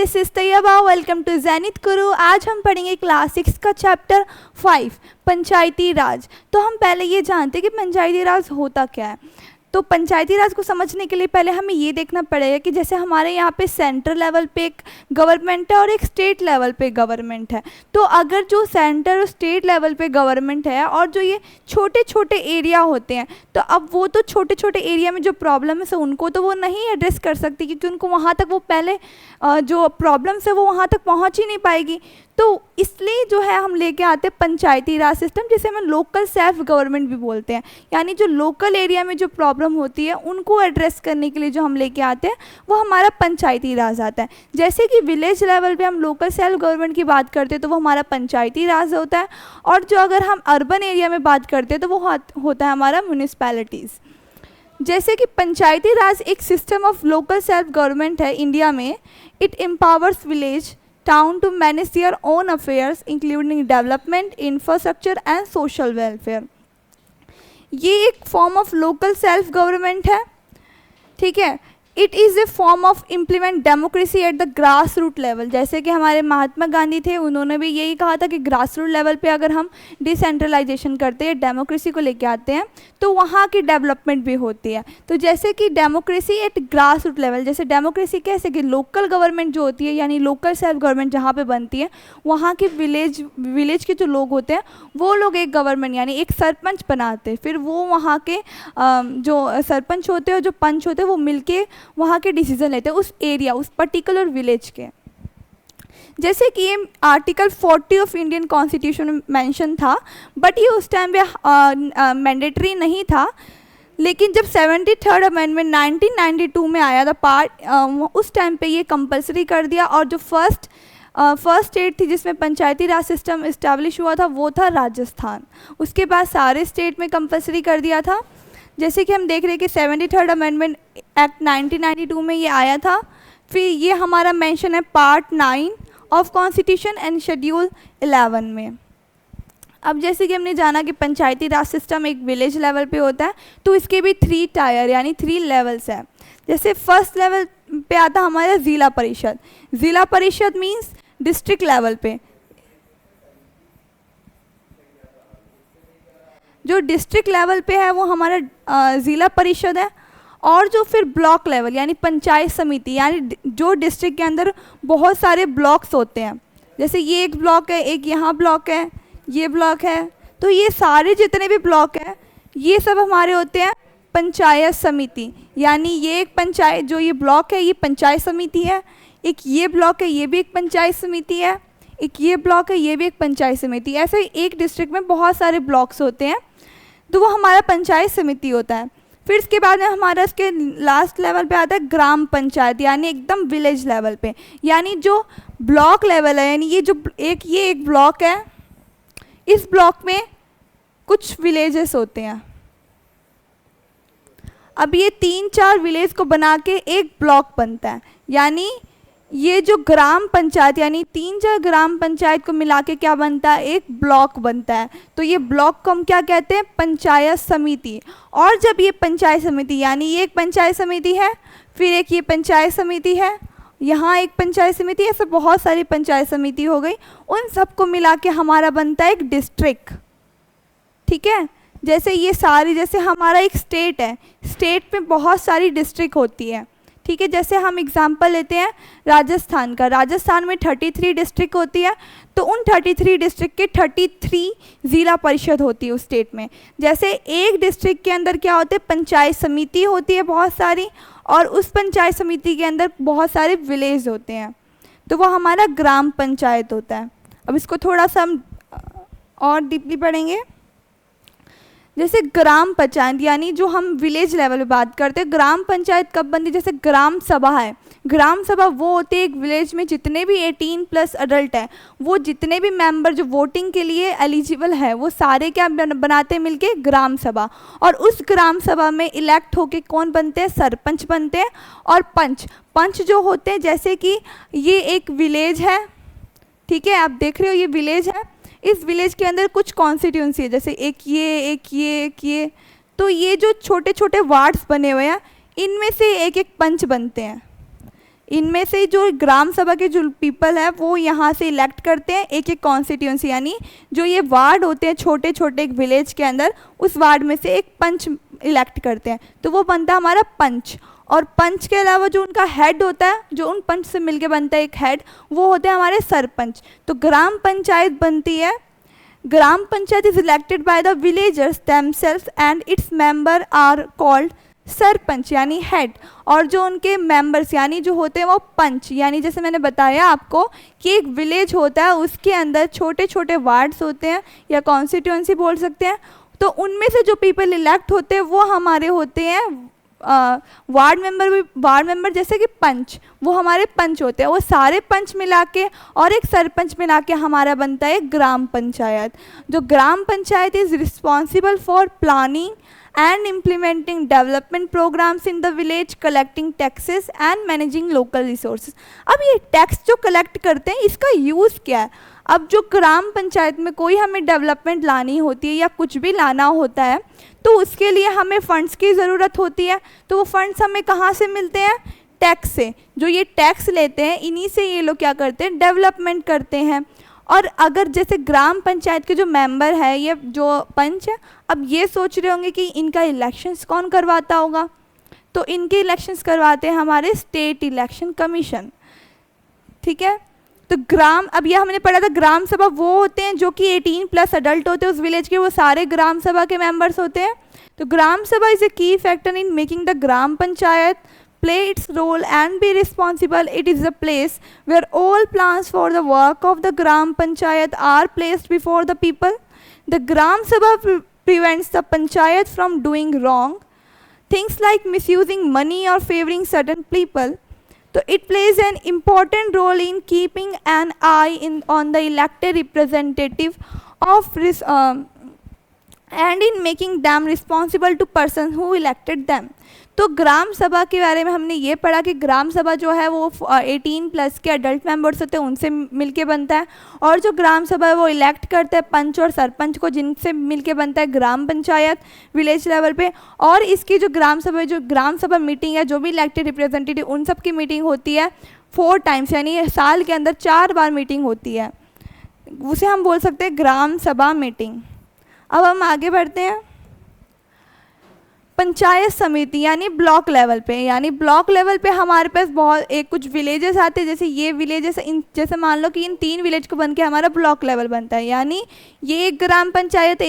This is Tayyaba, welcome to Zenith Guru. आज हम पढ़ेंगे क्लास 6 का चैप्टर 5 पंचायती राज। तो हम पहले ये जानते हैं कि पंचायती राज होता क्या है। तो पंचायती राज को समझने के लिए पहले हमें ये देखना पड़ेगा कि जैसे हमारे यहाँ पे सेंट्रल लेवल पे एक गवर्नमेंट है और एक स्टेट लेवल पे गवर्नमेंट है। तो अगर जो सेंटर और स्टेट लेवल पे गवर्नमेंट है और जो ये छोटे छोटे एरिया होते हैं, तो अब वो तो छोटे छोटे एरिया में जो प्रॉब्लम है उनको तो वो नहीं एड्रेस कर सकती, क्योंकि उनको वहाँ तक वो पहले जो प्रॉब्लम्स है वो वहाँ तक पहुँच ही नहीं पाएगी। तो इसलिए जो है हम लेके आते हैं पंचायती राज सिस्टम, जिसे हम लोकल सेल्फ गवर्नमेंट भी बोलते हैं। यानी जो लोकल एरिया में जो प्रॉब्लम होती है उनको एड्रेस करने के लिए जो हम लेके आते हैं वो हमारा पंचायती राज आता है। जैसे कि विलेज लेवल पे हम लोकल सेल्फ गवर्नमेंट की बात करते हैं तो वो हमारा पंचायती राज होता है, और जो अगर हम अर्बन एरिया में बात करते हैं तो वो होता है हमारा म्यूनिसिपैलिटीज़। जैसे कि पंचायती राज एक system of local self government है इंडिया में। It empowers village town to manage their own affairs including development, infrastructure and social welfare। ये एक form of local self government है, ठीक है। It is a form of implement democracy at the grass root level. जैसे कि हमारे महात्मा गांधी थे, उन्होंने भी यही कहा था कि ग्रास रूट लेवल पे अगर हम डिसेंट्रलाइजेशन करते हैं, डेमोक्रेसी को लेके आते हैं, तो वहाँ की डेवलपमेंट भी होती है। तो जैसे कि democracy at grass root level, जैसे डेमोक्रेसी कैसे कि लोकल गवर्नमेंट जो होती है यानी लोकल सेल्फ गवर्नमेंट जहाँ पे बनती है, वहाँ के विलेज के जो लोग होते हैं वो लोग एक गवर्नमेंट यानी एक सरपंच बनाते हैं। फिर वो वहाँ के जो सरपंच होते हैं और जो पंच होते हैं वो मिलके वहाँ के डिसीजन लेते हैं उस एरिया, उस पर्टिकुलर विलेज के। जैसे कि ये आर्टिकल 40 ऑफ इंडियन कॉन्स्टिट्यूशन में मेंशन था, बट ये उस टाइम पे मैंडेटरी नहीं था। लेकिन जब 73rd अमेंडमेंट 1992 में आया था उस टाइम पे ये कंपलसरी कर दिया। और जो फर्स्ट स्टेट थी जिसमें पंचायती राज सिस्टम इस्टेब्लिश हुआ था वो था राजस्थान। उसके बाद सारे स्टेट में कंपलसरी कर दिया था। जैसे कि हम देख रहे हैं कि 73rd अमेंडमेंट एक्ट 1992 में ये आया था। फिर ये हमारा मेंशन है part 9 of constitution and schedule 11 में। अब जैसे कि हमने जाना कि पंचायती राज सिस्टम एक विलेज लेवल पे होता है, तो इसके भी 3 टायर यानी 3 लेवल्स हैं। जैसे फर्स्ट लेवल पे आता हमारा ज़िला परिषद। ज़िला परिषद मीन्स डिस्ट्रिक्ट लेवल पे। जो डिस्ट्रिक्ट लेवल पे है वो हमारा ज़िला परिषद है। और जो फिर ब्लॉक लेवल यानी पंचायत समिति, यानी जो डिस्ट्रिक्ट के अंदर बहुत सारे ब्लॉक्स होते हैं। जैसे ये एक ब्लॉक है, एक यहाँ ब्लॉक है, ये ब्लॉक है, तो ये सारे जितने भी ब्लॉक हैं ये सब हमारे होते हैं पंचायत समिति। यानी ये एक पंचायत, जो ये ब्लॉक है ये पंचायत समिति है। एक ये ब्लॉक है ये भी एक पंचायत समिति है। एक ये ब्लॉक है ये भी एक पंचायत समिति। ऐसे एक डिस्ट्रिक्ट में बहुत सारे ब्लॉक्स होते हैं, तो वो हमारा पंचायत समिति होता है। फिर इसके बाद में हमारा इसके लास्ट लेवल पे आता है ग्राम पंचायत, यानी एकदम विलेज लेवल पे। यानी जो ब्लॉक लेवल है, यानी ये एक ब्लॉक है, इस ब्लॉक में कुछ विलेजेस होते हैं। अब ये 3-4 विलेज को बना के एक ब्लॉक बनता है। यानी ये जो ग्राम पंचायत यानी 3-4 ग्राम पंचायत को मिला के क्या बनता है, एक ब्लॉक बनता है। तो ये ब्लॉक को हम क्या कहते हैं, पंचायत समिति। और जब ये पंचायत समिति यानी ये एक पंचायत समिति है, फिर एक ये पंचायत समिति है, यहाँ एक पंचायत समिति, ऐसे बहुत सारी पंचायत समिति हो गई। उन सबको मिला के हमारा बनता है एक डिस्ट्रिक्ट, ठीक है। जैसे ये सारी, जैसे हमारा एक स्टेट है, स्टेट में बहुत सारी डिस्ट्रिक्ट होती है, ठीक है। जैसे हम एग्जांपल लेते हैं राजस्थान का। राजस्थान में 33 डिस्ट्रिक्ट होती है, तो उन 33 डिस्ट्रिक्ट के 33 ज़िला परिषद होती है उस स्टेट में। जैसे एक डिस्ट्रिक्ट के अंदर क्या होते हैं, पंचायत समिति होती है बहुत सारी, और उस पंचायत समिति के अंदर बहुत सारे विलेज होते हैं, तो वो हमारा ग्राम पंचायत होता है। अब इसको थोड़ा सा हम और डीपली पढ़ेंगे। जैसे ग्राम पंचायत यानी जो हम विलेज लेवल पे बात करते हैं, ग्राम पंचायत कब बनती है, जैसे ग्राम सभा है। ग्राम सभा वो होती है एक विलेज में जितने भी 18+ अडल्ट हैं, वो जितने भी मेंबर जो वोटिंग के लिए एलिजिबल है, वो सारे क्या बनाते हैं मिलके ग्राम सभा। और उस ग्राम सभा में इलेक्ट होके कौन बनते हैं, सरपंच बनते हैं और पंच जो होते हैं। जैसे कि ये एक विलेज है, ठीक है, आप देख रहे हो ये विलेज है। इस विलेज के अंदर कुछ कॉन्स्टिट्यूंसी है, जैसे एक ये, तो ये जो छोटे छोटे वार्ड्स बने हुए हैं इनमें से एक पंच बनते हैं। इनमें से जो ग्राम सभा के जो पीपल है वो यहाँ से इलेक्ट करते हैं एक एक कॉन्स्टिट्यूंसी, यानी जो ये वार्ड होते हैं छोटे छोटे एक विलेज के अंदर, उस वार्ड में से एक पंच इलेक्ट करते हैं, तो वो बनता है हमारा पंच। और पंच के अलावा जो उनका हेड होता है, जो उन पंच से मिलके बनता है एक हेड, वो होते हैं हमारे सरपंच। तो ग्राम पंचायत बनती है, gram panchayat is elected by the villagers themselves and its member are called sarpanch यानी हेड, और जो उनके मेंबर्स यानी जो होते हैं वो पंच। यानी जैसे मैंने बताया आपको कि एक विलेज होता है, उसके अंदर छोटे छोटे वार्ड्स होते हैं या कॉन्स्टिट्यूंसी बोल सकते हैं, तो उनमें से जो पीपल इलेक्ट होते हैं वो हमारे होते हैं वार्ड मेंबर जैसे कि पंच, वो हमारे पंच होते हैं। वो सारे पंच मिला के और एक सरपंच मिला के हमारा बनता है ग्राम पंचायत। जो gram panchayat is responsible for planning and implementing development programs in the village, collecting taxes and managing local resources। अब ये टैक्स जो कलेक्ट करते हैं इसका यूज़ क्या है? अब जो ग्राम पंचायत में कोई हमें डेवलपमेंट लानी होती है या कुछ भी लाना होता है तो उसके लिए हमें फ़ंड्स की ज़रूरत होती है, तो वो फंड्स हमें कहाँ से मिलते हैं? टैक्स से। जो ये टैक्स लेते हैं इन्हीं से ये लोग क्या करते हैं? डेवलपमेंट करते हैं। और अगर जैसे ग्राम पंचायत के जो मेंबर है, ये जो पंच है, अब ये सोच रहे होंगे कि इनका इलेक्शंस कौन करवाता होगा, तो इनके इलेक्शंस करवाते हैं हमारे स्टेट इलेक्शन कमीशन। ठीक है, तो अब यह हमने पढ़ा था ग्राम सभा वो होते हैं जो कि 18+ अडल्ट होते हैं उस विलेज के, वो सारे ग्राम सभा के मेंबर्स होते हैं। तो ग्राम सभा इज़ ए की factor in making the gram panchayat play its role and be responsible. It is a place where all plans for the work of the Gram Panchayat are placed before the people. The Gram Sabha prevents the Panchayat from doing wrong things like misusing money or favoring certain people. So it plays an important role in keeping an eye on the elected representative of and in making them responsible to person who elected them. तो ग्राम सभा के बारे में हमने ये पढ़ा कि ग्राम सभा जो है वो 18+ के अडल्ट मेंबर्स होते हैं उनसे मिलके बनता है, और जो ग्राम सभा है वो इलेक्ट करते हैं पंच और सरपंच को, जिनसे मिलके बनता है ग्राम पंचायत विलेज लेवल पे। और इसकी जो ग्राम सभा मीटिंग है, जो भी इलेक्टेड रिप्रेजेंटेटिव उन सब की मीटिंग होती है 4 टाइम्स, यानी साल के अंदर 4 बार मीटिंग होती है, उसे हम बोल सकते हैं ग्राम सभा मीटिंग। अब हम आगे बढ़ते हैं। पंचायत समिति यानी ब्लॉक लेवल पे, यानी ब्लॉक लेवल पे हमारे पास कुछ विलेजेस आते हैं, जैसे ये विलेजेस, जैसे मान लो कि इन 3 विलेज को बन के हमारा ब्लॉक लेवल बनता है, यानी ये एक ग्राम पंचायत,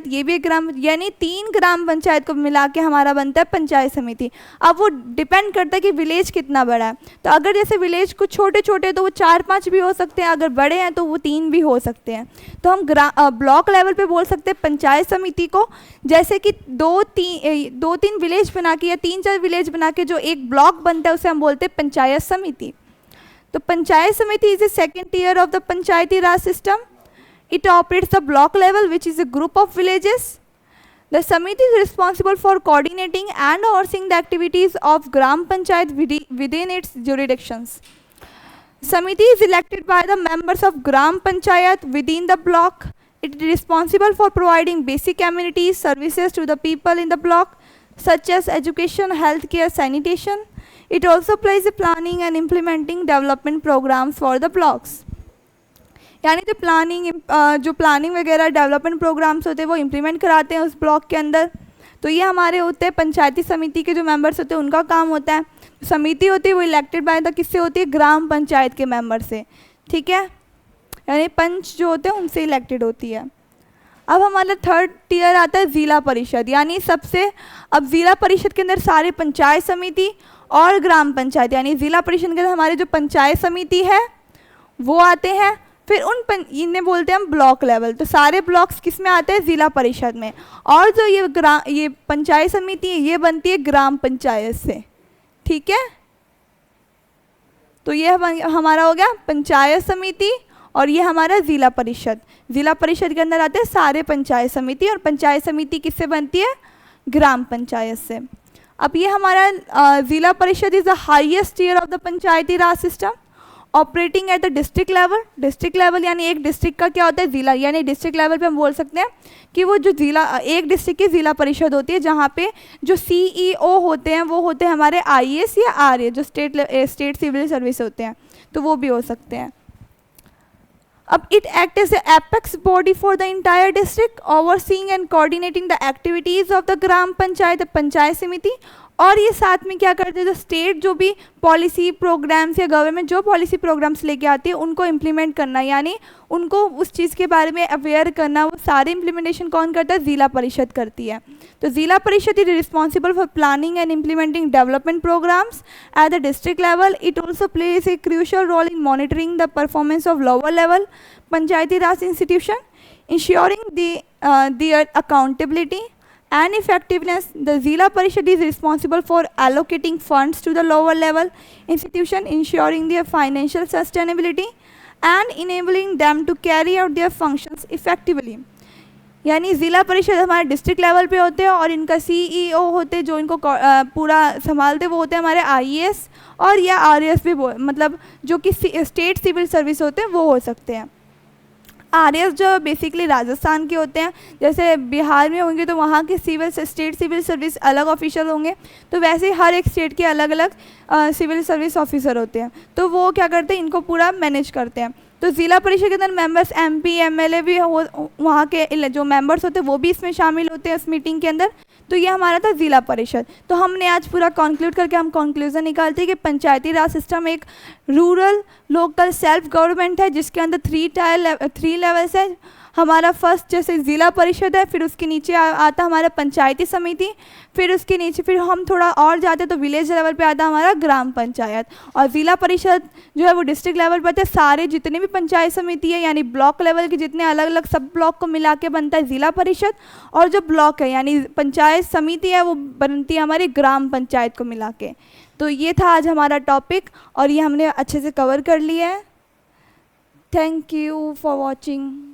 ये भी एक ग्राम, यानी 3 ग्राम पंचायत को मिला के हमारा बनता है पंचायत समिति। अब वो डिपेंड करता है कि विलेज कितना बड़ा है, तो अगर जैसे विलेज कुछ छोटे छोटे तो वो 4-5 भी हो सकते हैं, अगर बड़े हैं तो वो 3 भी हो सकते हैं। तो हम ब्लॉक लेवल पे बोल सकते हैं पंचायत समिति को, जैसे कि 2-3 विलेज बना के या 3-4 विलेज बना के जो एक ब्लॉक बनता है उसे हम बोलते हैं पंचायत समिति। तो panchayat samiti is a second tier of the panchayati raj system. It operates the block level which is a group of villages. The Samiti is responsible for coordinating and overseeing the activities of Gram Panchayat within its jurisdictions. Samiti is elected by the members of Gram Panchayat within the block. It is responsible for providing basic amenities services to the people in the block, such as education, healthcare, sanitation. It also plays a planning and implementing development programs for the blocks. यानी जो planning वगैरह development programmes होते हैं वो implement कराते हैं उस block के अंदर। तो ये हमारे होते हैं पंचायती समिति के जो मेंबर्स होते हैं उनका काम होता है। समिति होती है वो इलेक्टेड बाय द किससे होती है? ग्राम पंचायत के मेंबर से। ठीक है, यानी पंच जो होते हैं उनसे इलेक्टेड होती है। अब हमारा 3rd टियर आता है ज़िला परिषद, यानी अब ज़िला परिषद के अंदर सारे पंचायत समिति और ग्राम पंचायत, यानी ज़िला परिषद के अंदर हमारे जो पंचायत समिति है वो आते हैं, फिर इन्हें बोलते हैं हम ब्लॉक लेवल। तो सारे ब्लॉक्स किस में आते हैं? ज़िला परिषद में। और जो ये पंचायत समिति है ये बनती है ग्राम पंचायत से। ठीक है, तो ये हमारा हो गया पंचायत समिति और ये हमारा ज़िला परिषद। ज़िला परिषद के अंदर आते हैं सारे पंचायत समिति, और पंचायत समिति किससे बनती है? ग्राम पंचायत से। अब ये हमारा zila parishad is the highest tier of the panchayati raj system. Operating at the district level यानी एक डिस्ट्रिक्ट का क्या होता है, ज़िला, यानी डिस्ट्रिक्ट लेवल पे हम बोल सकते हैं कि वो जो ज़िला, एक डिस्ट्रिक्ट की ज़िला परिषद होती है, जहाँ पे जो CEO होते हैं वो होते हैं हमारे IAS या RA, जो स्टेट सिविल सर्विस होते हैं, तो वो भी हो सकते हैं। अब it act as apex body for the entire district, overseeing and coordinating the activities of the gram panchayat, panchayat samiti, और ये साथ में क्या करते हैं, जो स्टेट जो भी पॉलिसी प्रोग्राम्स या गवर्नमेंट जो पॉलिसी प्रोग्राम्स लेके आती है उनको इम्प्लीमेंट करना, यानी उनको उस चीज़ के बारे में अवेयर करना, वो सारे इम्प्लीमेंटेशन कौन करता है, ज़िला परिषद करती है। तो zila parishad is responsible for planning and implementing development programmes at the district level. It also plays a crucial role in monitoring the performance of lower level panchayati raj institution, ensuring their accountability and effectiveness. The Zila Parishad is responsible for allocating funds to the lower level institution, ensuring their financial sustainability and enabling them to carry out their functions effectively. यानी ज़िला परिषद हमारे district level पे होते हैं और इनका CEO होते हैं जो इनको पूरा संभालते, वो होते हैं हमारे IAS और या RAS भी, मतलब जो कि स्टेट सिविल सर्विस होते हैं वो हो सकते हैं। RAS जो बेसिकली राजस्थान के होते हैं, जैसे बिहार में होंगे तो वहाँ के स्टेट सिविल सर्विस अलग ऑफिसर होंगे, तो वैसे ही हर एक स्टेट के अलग अलग सिविल सर्विस ऑफिसर होते हैं, तो वो क्या करते हैं, इनको पूरा मैनेज करते हैं। तो ज़िला परिषद के अंदर मेंबर्स MP MLA भी वहाँ के जो मेंबर्स होते हैं वो भी इसमें शामिल होते हैं इस मीटिंग के अंदर। तो ये हमारा था ज़िला परिषद। तो हमने आज पूरा कंक्लूड करके हम कंक्लूजन निकालते हैं कि पंचायती राज सिस्टम एक रूरल लोकल सेल्फ गवर्नमेंट है जिसके अंदर 3 लेवल्स है। हमारा फर्स्ट जैसे ज़िला परिषद है, फिर उसके नीचे आता हमारा पंचायती समिति, फिर उसके नीचे फिर हम थोड़ा और जाते तो विलेज लेवल पे आता हमारा ग्राम पंचायत, और ज़िला परिषद जो है वो डिस्ट्रिक्ट लेवल पर आते हैं। सारे जितने भी पंचायत समिति है यानी ब्लॉक लेवल के जितने अलग अलग सब ब्लॉक को मिला के बनता है ज़िला परिषद, और जो ब्लॉक है यानी पंचायत समिति है वो बनती है हमारी ग्राम पंचायत को मिला के। तो ये था आज हमारा टॉपिक और ये हमने अच्छे से कवर कर लिया है। Thank you for watching.